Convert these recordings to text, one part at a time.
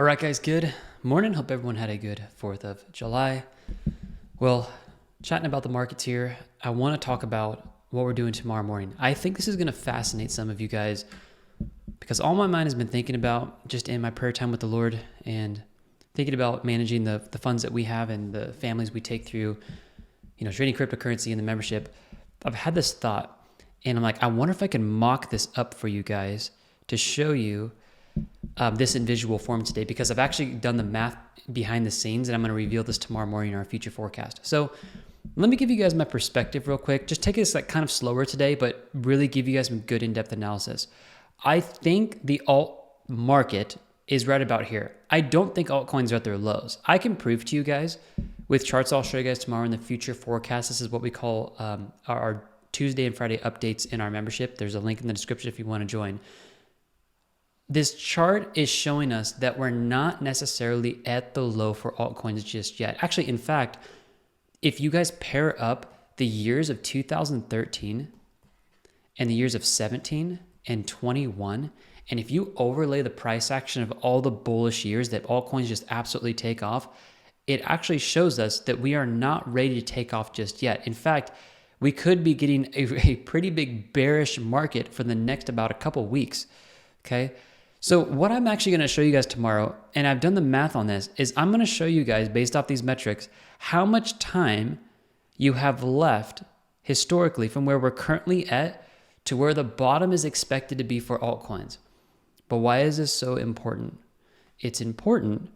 All right, guys, good morning. Hope everyone had a good 4th of July. Well, chatting about the markets here, I want to talk about what we're doing tomorrow morning. I think this is going to fascinate some of you guys because all my mind has been thinking about just in my prayer time with the Lord and thinking about managing the funds that we have and the families we take through, trading cryptocurrency and the membership. I've had this thought and I'm like, I wonder if I can mock this up for you guys to show you this in visual form today, because I've actually done the math behind the scenes and I'm going to reveal this tomorrow morning in our future forecast. So let me give you guys my perspective real quick. Just take this kind of slower today, but really give you guys some good in-depth analysis. I think the alt market is right about here. I don't think altcoins are at their lows. I can prove to you guys with charts I'll show you guys tomorrow in the future forecast. This is what we call our Tuesday and Friday updates in our membership. There's a link in the description if you want to join. This chart is showing us that we're not necessarily at the low for altcoins just yet. Actually, in fact, if you guys pair up the years of 2013 and the years of 17 and 21, and if you overlay the price action of all the bullish years that altcoins just absolutely take off, it actually shows us that we are not ready to take off just yet. In fact, we could be getting a pretty big bearish market for the next about a couple weeks, okay? So what I'm actually going to show you guys tomorrow, and I've done the math on this, is I'm going to show you guys based off these metrics how much time you have left historically from where we're currently at to where the bottom is expected to be for altcoins. But why is this so important? It's important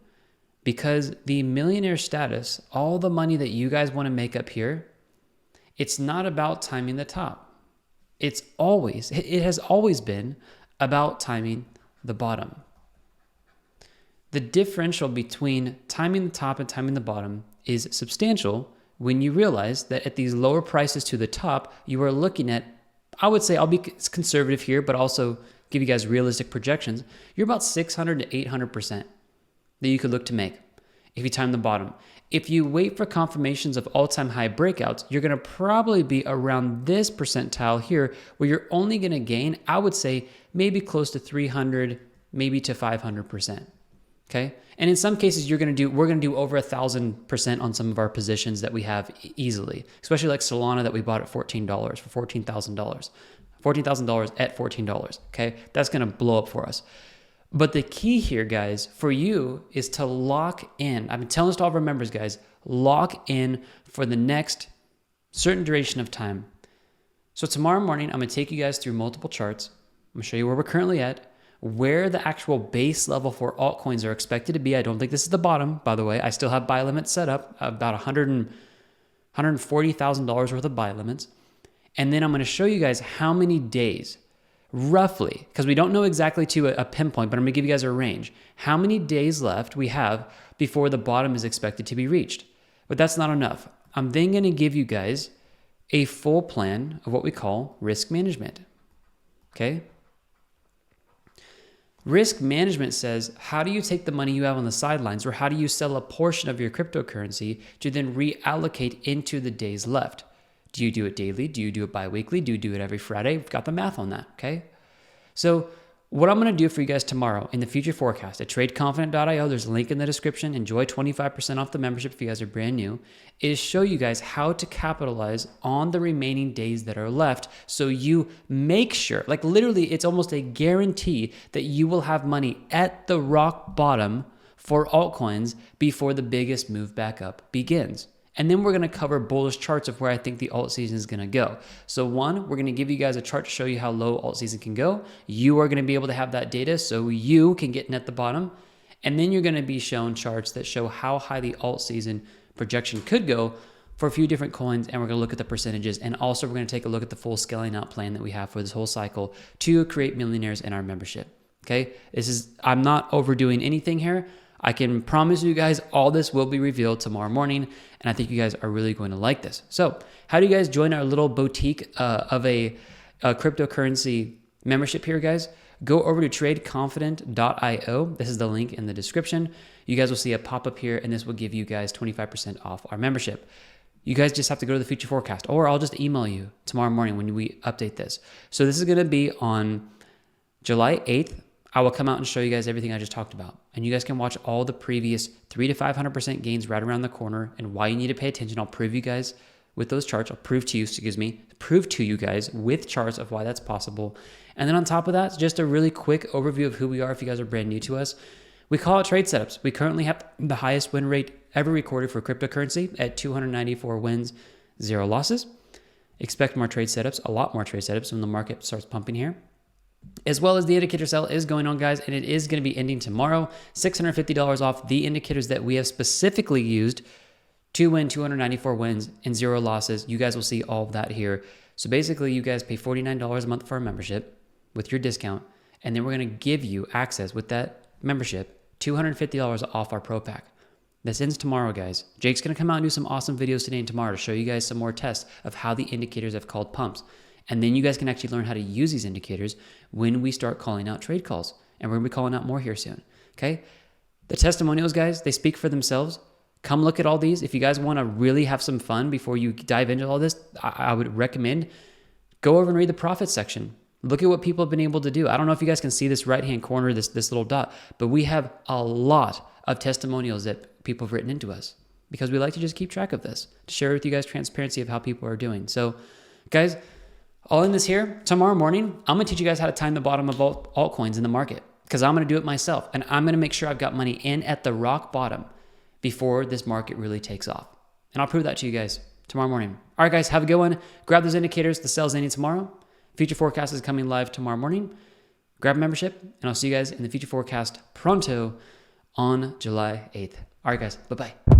because the millionaire status, all the money that you guys want to make up here, it's not about timing the top. It has always been about timing the bottom. The differential between timing the top and timing the bottom is substantial when you realize that at these lower prices to the top, you are looking at, I would say, I'll be conservative here, but also give you guys realistic projections. You're about 600 to 800% that you could look to make if you time the bottom. If you wait for confirmations of all-time high breakouts, you're going to probably be around this percentile here where you're only going to gain, I would say, maybe close to 300, maybe to 500%. Okay. And in some cases, we're going to do over 1,000% on some of our positions that we have easily, especially like Solana that we bought at $14 for $14,000, $14,000 at $14. Okay. That's going to blow up for us. But the key here, guys, for you is to lock in. I've been telling this to all of our members, guys, lock in for the next certain duration of time. So tomorrow morning, I'm going to take you guys through multiple charts. I'm going to show you where we're currently at, where the actual base level for altcoins are expected to be. I don't think this is the bottom, by the way. I still have buy limits set up, about $140,000 worth of buy limits. And then I'm going to show you guys how many days, roughly, because we don't know exactly to a pinpoint, but I'm going to give you guys a range, how many days left we have before the bottom is expected to be reached. But that's not enough. I'm then going to give you guys a full plan of what we call risk management. Okay? Risk management says, how do you take the money you have on the sidelines, or how do you sell a portion of your cryptocurrency to then reallocate into the days left? Do you do it daily? Do you do it bi-weekly? Do you do it every Friday? We've got the math on that, okay? So what I'm going to do for you guys tomorrow in the future forecast at tradeconfident.io, there's a link in the description, enjoy 25% off the membership if you guys are brand new, is show you guys how to capitalize on the remaining days that are left so you make sure, like literally it's almost a guarantee that you will have money at the rock bottom for altcoins before the biggest move back up begins. And then we're going to cover bullish charts of where I think the alt season is going to go. So one, we're going to give you guys a chart to show you how low alt season can go. You are going to be able to have that data so you can get in at the bottom. And then you're going to be shown charts that show how high the alt season projection could go for a few different coins. And we're going to look at the percentages. And also we're going to take a look at the full scaling out plan that we have for this whole cycle to create millionaires in our membership. Okay. I'm not overdoing anything here. I can promise you guys all this will be revealed tomorrow morning, and I think you guys are really going to like this. So how do you guys join our little boutique of a cryptocurrency membership here, guys? Go over to tradeconfident.io. This is the link in the description. You guys will see a pop-up here, and this will give you guys 25% off our membership. You guys just have to go to the future forecast, or I'll just email you tomorrow morning when we update this. So this is going to be on July 8th I will come out and show you guys everything I just talked about. And you guys can watch all the previous 300 to 500% gains right around the corner and why you need to pay attention. I'll prove you guys with those charts. I'll prove to you guys with charts of why that's possible. And then on top of that, just a really quick overview of who we are if you guys are brand new to us. We call it trade setups. We currently have the highest win rate ever recorded for cryptocurrency at 294 wins, 0 losses. Expect more trade setups, a lot more trade setups when the market starts pumping here. As well as the indicator sell is going on, guys, and it is going to be ending tomorrow. $650 off the indicators that we have specifically used to win 294 wins and 0 losses. You guys will see all of that here. So basically, you guys pay $49 a month for a membership with your discount, and then we're going to give you access with that membership, $250 off our Pro Pack. This ends tomorrow, guys. Jake's going to come out and do some awesome videos today and tomorrow to show you guys some more tests of how the indicators have called pumps. And then you guys can actually learn how to use these indicators when we start calling out trade calls. And we're going to be calling out more here soon. Okay? The testimonials, guys, they speak for themselves. Come look at all these. If you guys want to really have some fun before you dive into all this, I would recommend go over and read the profit section. Look at what people have been able to do. I don't know if you guys can see this right-hand corner, this little dot, but we have a lot of testimonials that people have written into us because we like to just keep track of this, to share with you guys transparency of how people are doing. So, guys, all in this here, tomorrow morning, I'm going to teach you guys how to time the bottom of altcoins in the market because I'm going to do it myself. And I'm going to make sure I've got money in at the rock bottom before this market really takes off. And I'll prove that to you guys tomorrow morning. All right, guys, have a good one. Grab those indicators. The sell's ending tomorrow. Future forecast is coming live tomorrow morning. Grab a membership, and I'll see you guys in the future forecast pronto on July 8th. All right, guys, bye-bye.